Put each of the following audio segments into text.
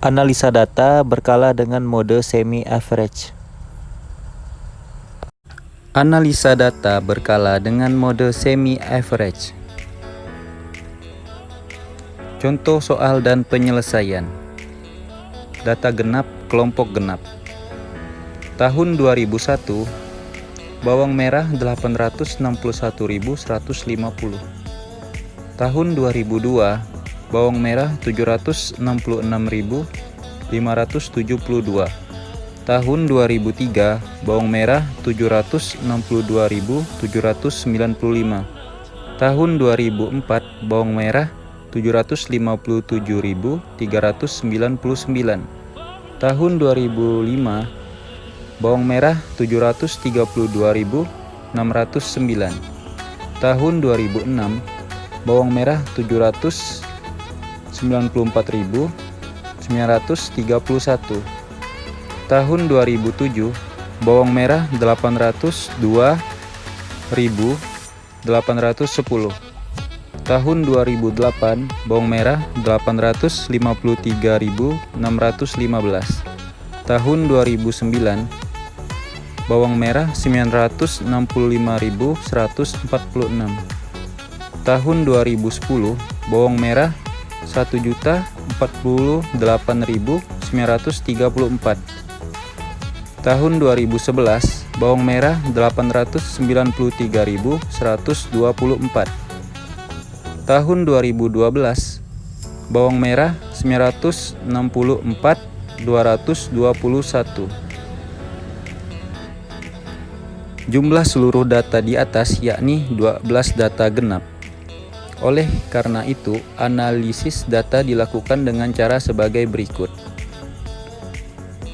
Analisa data berkala dengan mode semi-average. Analisa data berkala dengan mode semi-average. Contoh soal dan penyelesaian. Data genap, kelompok genap. Tahun 2001, bawang merah 861.150. Tahun 2002, bawang merah 766.572. Tahun 2003, bawang merah 762.795. Tahun 2004, bawang merah 757.399. Tahun 2005, bawang merah 732.609. Tahun 2006, bawang merah 794.931. Tahun 2007, bawang merah 802.810. Tahun 2008, bawang merah 853.615. Tahun 2009, bawang merah 965.146. Tahun 2010, bawang merah 1.048.934. Tahun 2011, bawang merah 893.124. Tahun 2012, bawang merah 964.221. Jumlah seluruh data di atas yakni 12 data genap. Oleh karena itu, analisis data dilakukan dengan cara sebagai berikut.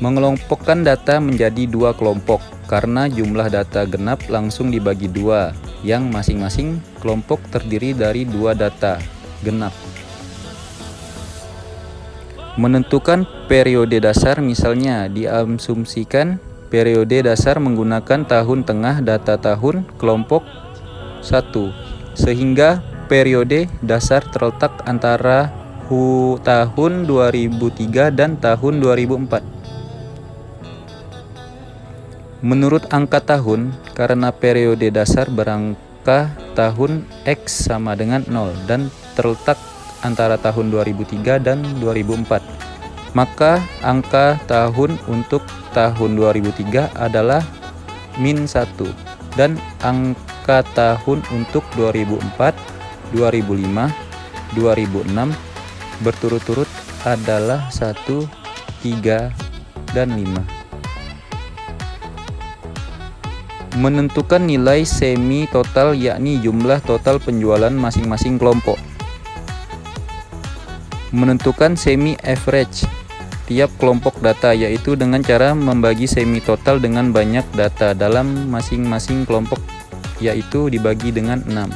Mengelompokkan data menjadi dua kelompok karena jumlah data genap langsung dibagi dua, yang masing-masing kelompok terdiri dari dua data genap. Menentukan periode dasar, misalnya diasumsikan periode dasar menggunakan tahun tengah data tahun kelompok 1, sehingga periode dasar terletak antara tahun 2003 dan tahun 2004. Menurut angka tahun, karena periode dasar berangka tahun X sama dengan 0 dan terletak antara tahun 2003 dan 2004, maka angka tahun untuk tahun 2003 adalah -1 dan angka tahun untuk 2004, 2005, 2006 berturut-turut adalah 1, 3, dan 5. Menentukan nilai semi total yakni jumlah total penjualan masing-masing kelompok. Menentukan semi average tiap kelompok data, yaitu dengan cara membagi semi total dengan banyak data dalam masing-masing kelompok, yaitu dibagi dengan 6.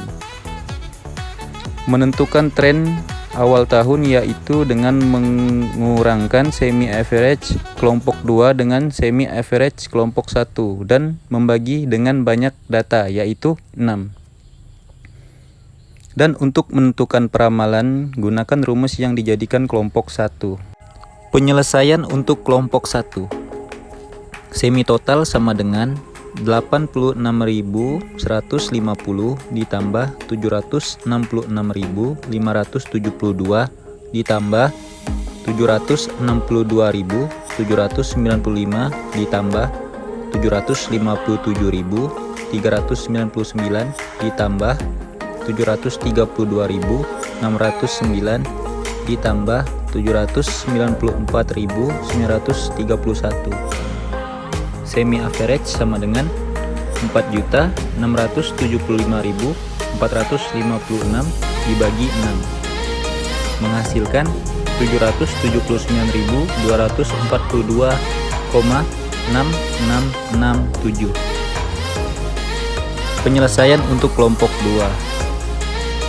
Menentukan tren awal tahun, yaitu dengan mengurangkan semi average kelompok 2 dengan semi average kelompok 1 dan membagi dengan banyak data, yaitu 6. Dan untuk menentukan peramalan, gunakan rumus yang dijadikan kelompok 1. Penyelesaian untuk kelompok 1. Semi total sama dengan 86.150 ditambah 766.572 ditambah 762.795 ditambah 757.399 ditambah 732.609 ditambah 794.931. Semi average sama dengan 4.675.456 dibagi 6 menghasilkan 779.242,6667. Penyelesaian untuk kelompok 2.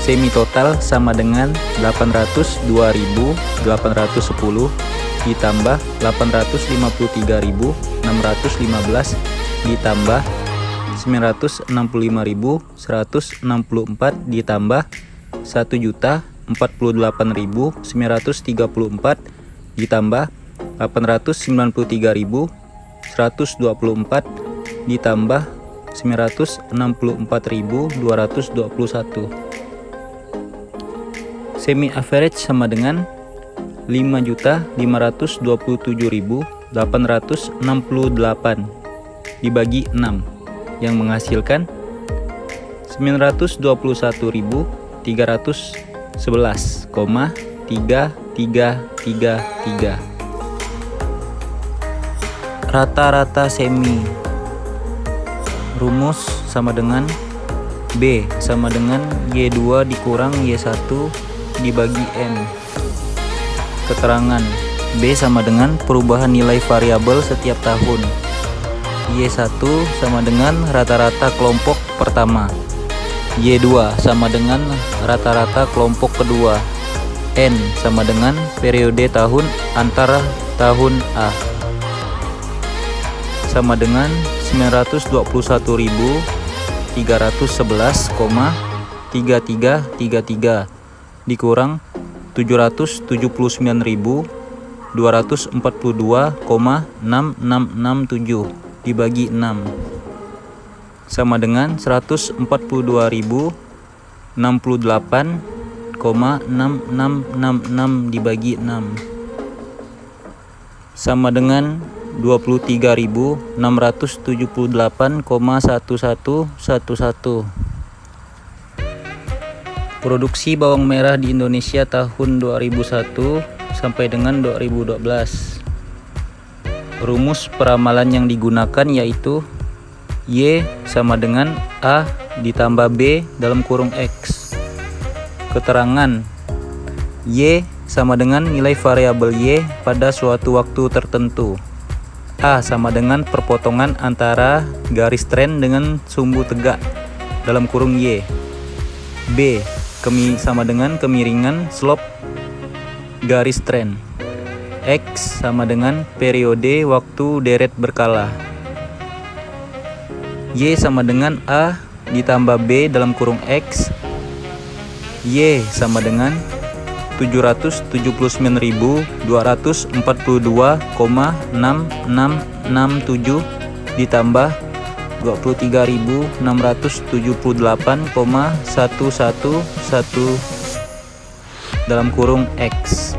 Semi total sama dengan 802.810 ditambah 853.615 ditambah 965.164 ditambah 1.048.934 ditambah 893.124 ditambah 964.221. Semi average sama dengan 5.527.868 dibagi 6 yang menghasilkan 921.311,3333. Rata-rata semi. Rumus sama dengan B sama dengan Y2 dikurang Y1 dibagi N. Keterangan B sama dengan perubahan nilai variabel setiap tahun. Y1 sama dengan rata-rata kelompok pertama. Y2 sama dengan rata-rata kelompok kedua. N sama dengan periode tahun antara tahun A. Sama dengan 921.311,3333 dikurang 779.242,6667 dibagi 6 sama dengan 142.068,6666 dibagi 6 sama dengan 23.678,1111. Produksi bawang merah di Indonesia tahun 2001 sampai dengan 2012. Rumus peramalan yang digunakan yaitu Y sama dengan A ditambah B dalam kurung X. Keterangan Y sama dengan nilai variabel Y pada suatu waktu tertentu. A sama dengan perpotongan antara garis tren dengan sumbu tegak dalam kurung Y. B sama dengan kemiringan slope garis tren. X sama dengan periode waktu deret berkala. Y sama dengan A ditambah B dalam kurung X. Y sama dengan 779.242,6667 ditambah 23.678,111 dalam kurung X.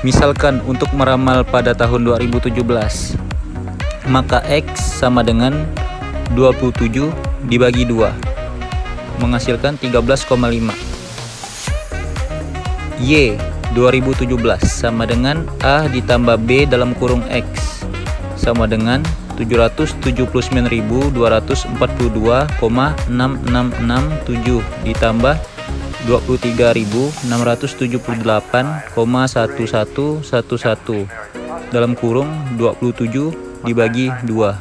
Misalkan untuk meramal pada tahun 2017, maka X sama dengan 27 dibagi 2 menghasilkan 13,5. Y 2017 sama dengan A ditambah B dalam kurung X sama dengan 779.242,6667 ditambah 23.678,1111 dalam kurung 27 dibagi 2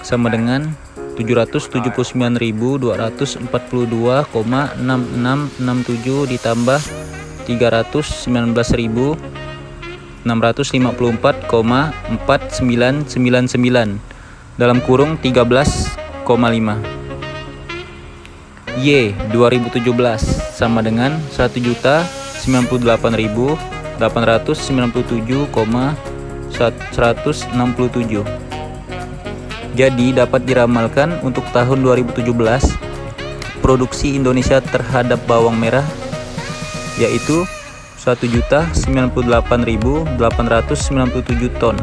sama dengan 779.242,6667 ditambah 319.654,4999 dalam kurung 13,5. Y 2017 sama dengan 1.098.897,167. Jadi dapat diramalkan untuk tahun 2017 produksi Indonesia terhadap bawang merah yaitu 1.098.897 ton.